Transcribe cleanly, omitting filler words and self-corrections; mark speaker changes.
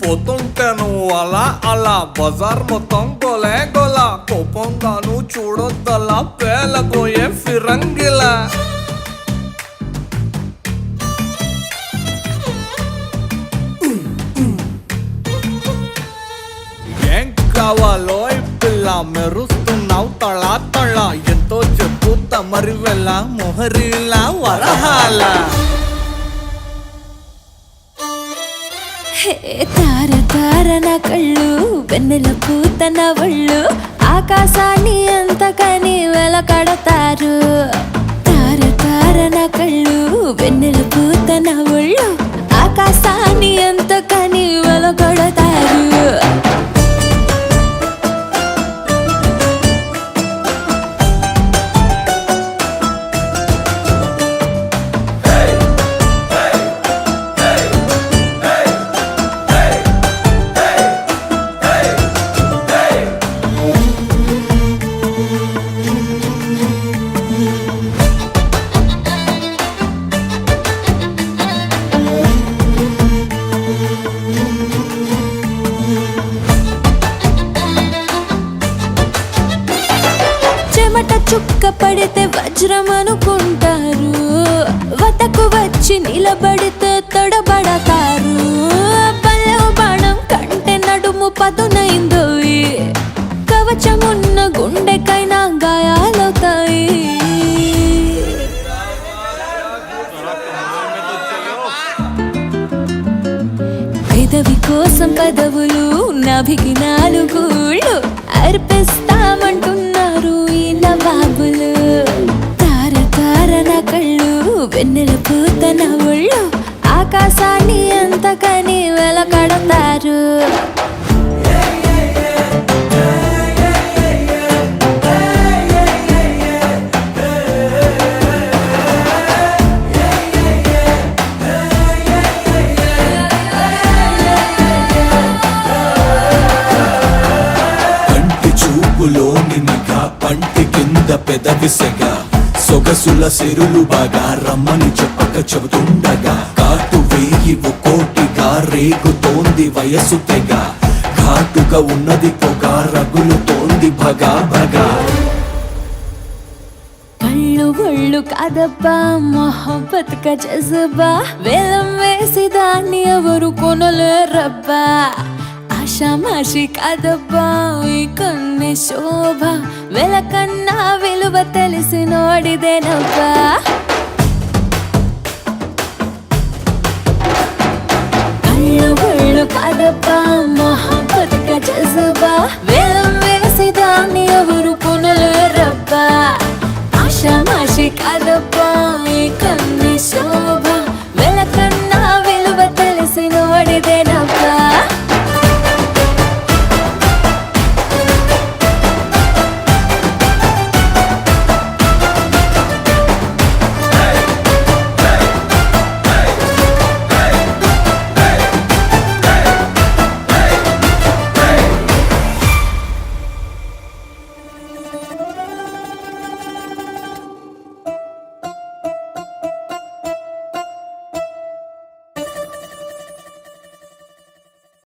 Speaker 1: పోతుంటాను అలా అలా బజార్ మొత్తం గోలే గోల కోపంగాను చూడొద్దలా పేలబోయే ఫిరంగిలా ఏం కావాలో ఈ పిల్ల మెరుస్తున్నావు తళా తళ ఎంతో చెప్పు తమరి వెళ్ళ మొహరిలా వరహాల
Speaker 2: తార తార నా కళ్ళు వెన్నెల పూత నా ఒళ్ళు ఆకాశాన్ని అంతకని వెలకడతారు తార తార నా కళ్ళు వెన్నెల పూత నా ఒళ్ళు ఆకాశాన్ని అంతకని వెలకడతారు చెమట చుక్క పడితే వజ్రం అనుకుంటారు వతకు వచ్చి నిలబడితే తొడబడతారు పల్లె బాణం కంటే నడుము పదునైందో కవచమున్న గుండెకైనా గాయాలవుతాయి పెదవి కోసం పదవులు నాభికి నాలుగుళ్ళు అర్పిస్తామంటున్నారు ఈ నవాబులు తార తార నా కళ్ళు వెన్నెల పూత నా ఒళ్ళు ఆకాశాన్ని అంతకని వెలకడతారు
Speaker 3: పంటి కింద పెదవిసగా సొగసుల సిరులు బాగా రమ్మని చెప్పక చెబుతుండగా కాటు వేయి కోటిగా రేగుతోంది వయసు తెగ ఘాటుగా ఉన్నది పొగ రగులుతోంది భగా భగా
Speaker 2: కళ్ళు ఒళ్ళు కాదబ్బా మొహబ్బత్ కా జజ్బా వేలం వేసి దాన్ని ఎవరు కొనలేరబ్బా ఆషామాషి కాదబ్బా ఈ కన్నే శోభ వెలకన్నా విలువ తెలిసి నోడిదేనబ్బా కళ్ళు ఒళ్ళు కాదబ్బా